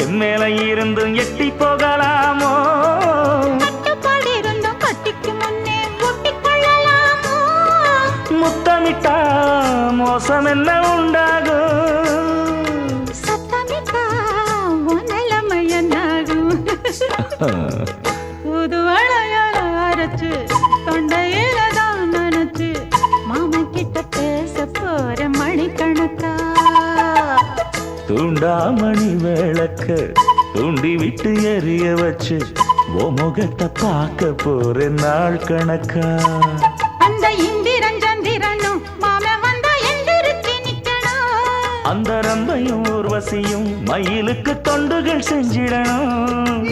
என் மேல இருந்தும் எட்டி போகலாமோ? கட்டுப்பாடு இருந்தும் கட்டிக்கு முன்னே ஒட்டிக்கொள்ளலாமோ? முத்தமிட்டா மோசம் என்ன உண்டாகும்? சத்தமிட்டா உன் நிலைமை என்னாகும்? புது வளையல அரைச்சு தொண்டையில தான் நினைச்சு மாமன் கிட்ட பேச போற மணிக்கணக்கா. தூண்டாமணி விளக்க தூண்டி விட்டு எரிய வச்சு ஓ முகத்தை பார்க்க போற நாள் கணக்கா. அந்த இந்திரன் சந்திரனும் மாமன் வந்தா எந்திரிச்சு நிக்கணும். அந்த ரம்பையும் ஊர்வசியும் மயிலுக்கு தொண்டுகள் செஞ்சிடணும்.